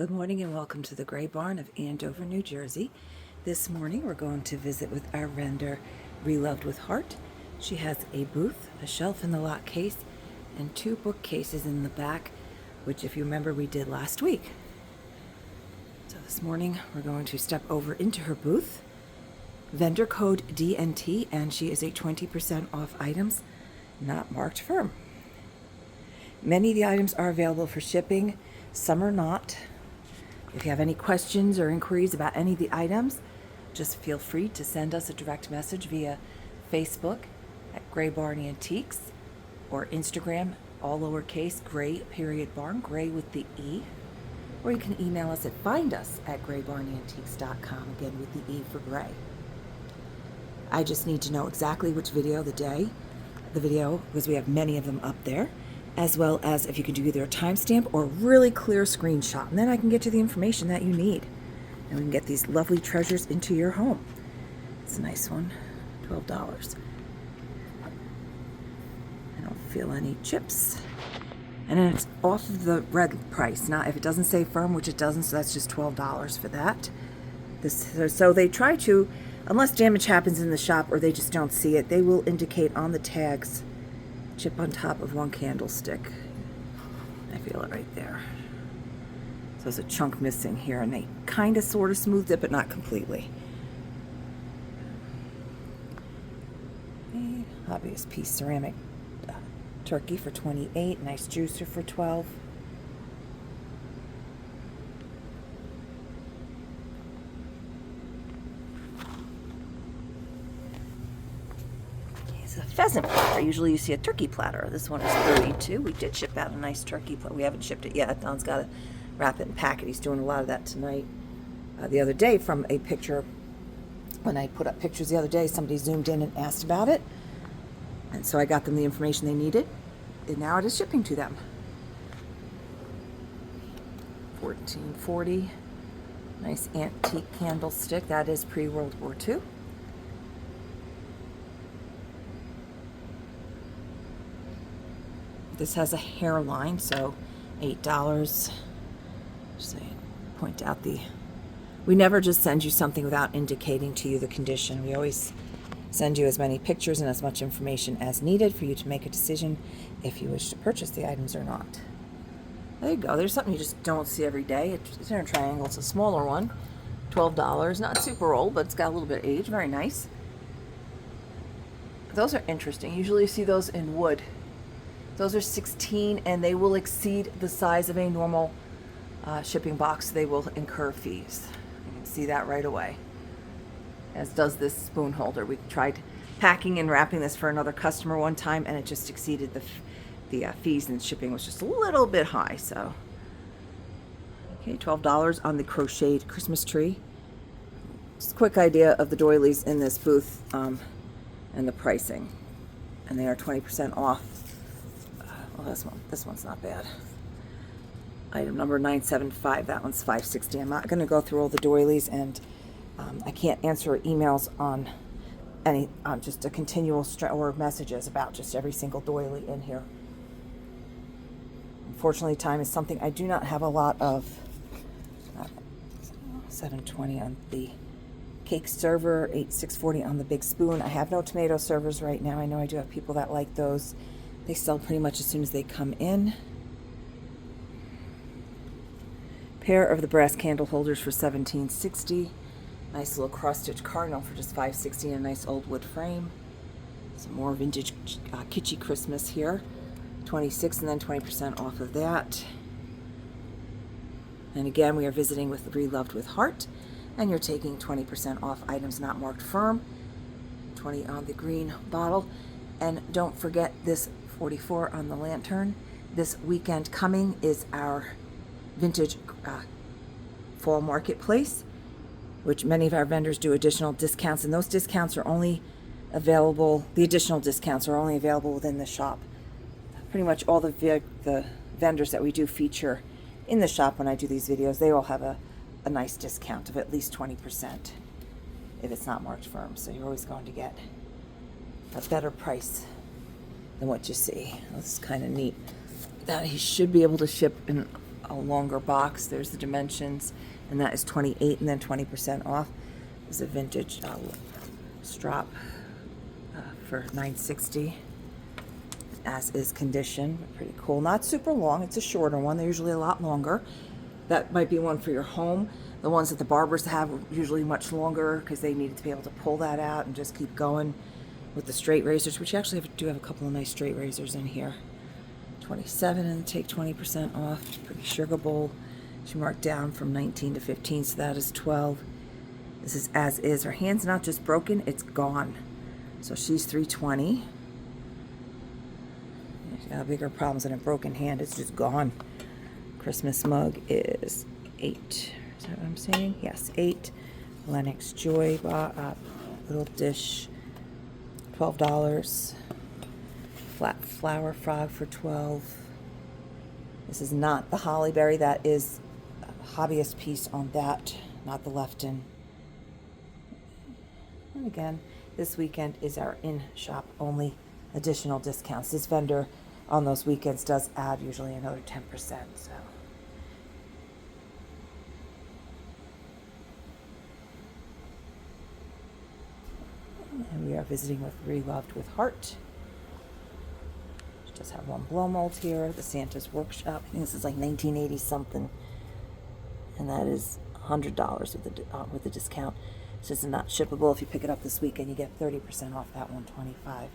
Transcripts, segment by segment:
Good morning and welcome to the Gray Barn of Andover, New Jersey. This morning we're going to visit with our vendor, Reloved with Hart. She has a booth, a shelf in the lock case, and 2 bookcases in the back, which if you remember we did last week. So this morning we're going to step over into her booth. Vendor code DNT, and she is a 20% off items not marked firm. Many of the items are available for shipping, some are not. If you have any questions or inquiries about any of the items, just feel free to send us a direct message via Facebook at Gray Barn Antiques or Instagram, all lowercase, Gray.Barn, Gray with the E. Or you can email us at findus@graybarnantiques.com, again with the E for Gray. I just need to know exactly which video because we have many of them up there, as well as if you can do either a timestamp or a really clear screenshot, and then I can get you the information that you need, and we can get these lovely treasures into your home. It's a nice one, $12. I don't feel any chips, and then it's off of the red price. Now, if it doesn't say firm, which it doesn't, so that's just $12 for that. So they try to, unless damage happens in the shop or they just don't see it, they will indicate on the tags chip on top of one candlestick. I feel it right there. So there's a chunk missing here, and they kind of sort of smoothed it, but not completely. A hobbyist piece ceramic turkey for $28. Nice juicer for $12. It's a pheasant platter. Usually you see a turkey platter. This one is $32. We did ship out a nice turkey platter. We haven't shipped it yet. Don's got to wrap it and pack it. He's doing a lot of that tonight. The other day, from a picture, when I put up pictures the other day, somebody zoomed in and asked about it. And so I got them the information they needed. And now it is shipping to them. $14.40. Nice antique candlestick. That is pre-World War II. This has a hairline, so $8. Just point out we never just send you something without indicating to you the condition. We always send you as many pictures and as much information as needed for you to make a decision if you wish to purchase the items or not. There you go. There's something you just don't see every day. It's in a triangle. It's a smaller one. $12. Not super old, but it's got a little bit of age. Very nice. Those are interesting. Usually you see those in wood. Those are 16, and they will exceed the size of a normal shipping box. They will incur fees. You can see that right away, as does this spoon holder. We tried packing and wrapping this for another customer one time, and it just exceeded the fees, and shipping was just a little bit high. So, okay, $12 on the crocheted Christmas tree. Just a quick idea of the doilies in this booth and the pricing, and they are 20% off. Well, this one's not bad. Item number 975. That one's $5.60. I'm not going to go through all the doilies, and I can't answer emails on just a continual or messages about just every single doily in here. Unfortunately, time is something I do not have a lot of. $7.20 on the cake server, $6.40 on the big spoon. I have no tomato servers right now. I know I do have people that like those. They sell pretty much as soon as they come in. Pair of the brass candle holders for $17.60. Nice little cross-stitch cardinal for just $5.60 and a nice old wood frame. Some more vintage kitschy Christmas here. $26 and then 20% off of that. And again, we are visiting with Reloved with Hart, and you're taking 20% off items not marked firm. 20 on the green bottle. And don't forget this 44 on the lantern. This weekend coming is our vintage fall marketplace, which many of our vendors do additional discounts, and those discounts are only available, the additional discounts are only available within the shop. Pretty much all the vendors that we do feature in the shop when I do these videos, they all have a nice discount of at least 20% if it's not marked firm. So you're always going to get a better price than what you see. This is kind of neat. That he should be able to ship in a longer box. There's the dimensions, and that is $28 and then 20% off. There's a vintage strap for $9.60. As is condition. Pretty cool. Not super long. It's a shorter one. They're usually a lot longer. That might be one for your home. The ones that the barbers have are usually much longer because they needed to be able to pull that out and just keep going with the straight razors, which you actually do have a couple of nice straight razors in here. 27 and take 20% off. Pretty sugar bowl. She marked down from 19 to 15, so that is 12. This is as is. Her hand's not just broken, it's gone. So she's $3.20. She's got bigger problems than a broken hand. It's just gone. Christmas mug is $8. Is that what I'm saying? Yes, $8. Lennox Joy little dish, $12. Flat flower frog for $12. This is not the holly berry. That is a hobbyist piece on that, not the Lefton. And again, this weekend is our in-shop only additional discounts. This vendor on those weekends does add usually another 10%. So. And we are visiting with Reloved with Hart. She does have one blow mold here. The Santa's Workshop. I think this is like 1980 something, and that is $100 with the discount. This is not shippable. If you pick it up this weekend, you get 30% off that $125.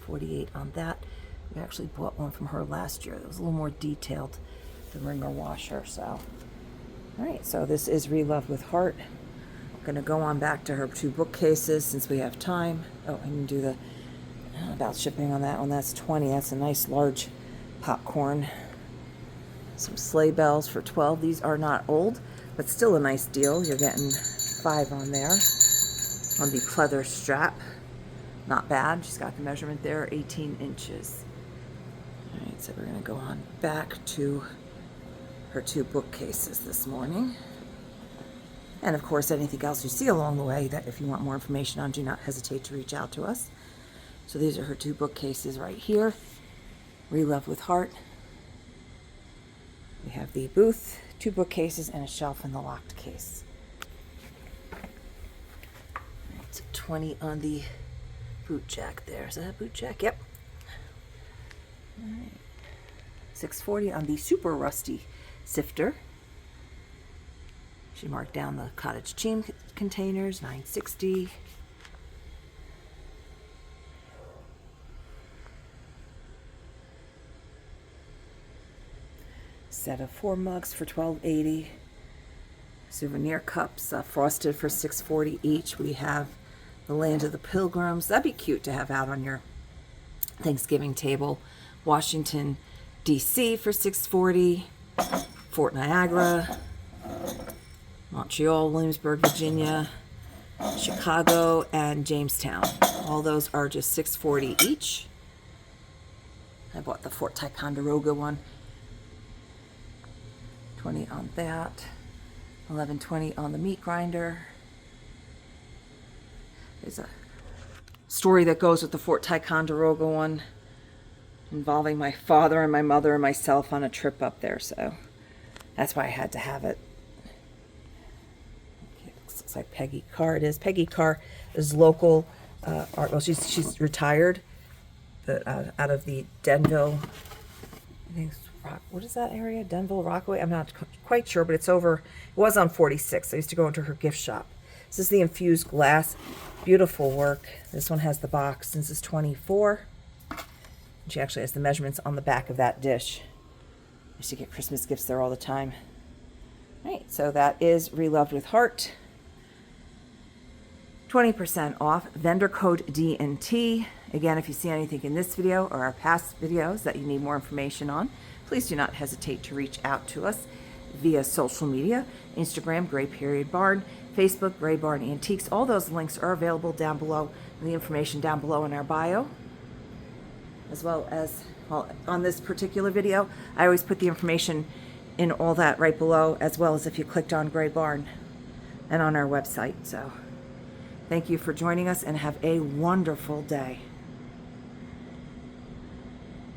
$48 on that. We actually bought one from her last year. It was a little more detailed, the ringer washer. So, all right. So this is Reloved with Hart. I'm gonna go on back to her 2 bookcases since we have time. Oh, I didn't do the about shipping on that one. That's $20. That's a nice large popcorn. Some sleigh bells for $12. These are not old, but still a nice deal. You're getting 5 on there on the pleather strap. Not bad. She's got the measurement there, 18 inches. All right, so we're going to go on back to her 2 bookcases this morning. And of course, anything else you see along the way that if you want more information on, do not hesitate to reach out to us. So these are her 2 bookcases right here. Reloved with Hart. We have the booth, 2 bookcases, and a shelf in the locked case. It's 20 on the boot jack there. Is that a boot jack? Yep. All right. $6.40 on the super rusty sifter. She marked down the cottage cheese containers, $9.60. Set of 4 mugs for $12.80. Souvenir cups, frosted for $6.40 each. We have the Land of the Pilgrims. That'd be cute to have out on your Thanksgiving table. Washington, D.C. for $6.40. Fort Niagara. Montreal, Williamsburg, Virginia. Chicago, and Jamestown. All those are just $6.40 each. I bought the Fort Ticonderoga one. $20 on that. $11.20 on the meat grinder. There's a story that goes with the Fort Ticonderoga one involving my father and my mother and myself on a trip up there, so that's why I had to have it. Okay, looks like Peggy Carr. It is. Peggy Carr is local art. Well, she's retired, but out of the Denville, I think it's what is that area? Denville, Rockaway? I'm not quite sure, but it's over. It was on 46. I used to go into her gift shop. This is the infused glass. Beautiful work. This one has the box. This is $24. She actually has the measurements on the back of that dish. I used to get Christmas gifts there all the time. All right, so that is Reloved with Hart. 20% off. Vendor code DNT. Again, if you see anything in this video or our past videos that you need more information on, please do not hesitate to reach out to us via social media, Instagram, Gray_Barn, Facebook, Gray Barn Antiques. All those links are available down below, the information down below in our bio, as well as, well, on this particular video, I always put the information in all that right below, as well as if you clicked on Gray Barn and on our website. So Thank you for joining us and have a wonderful day.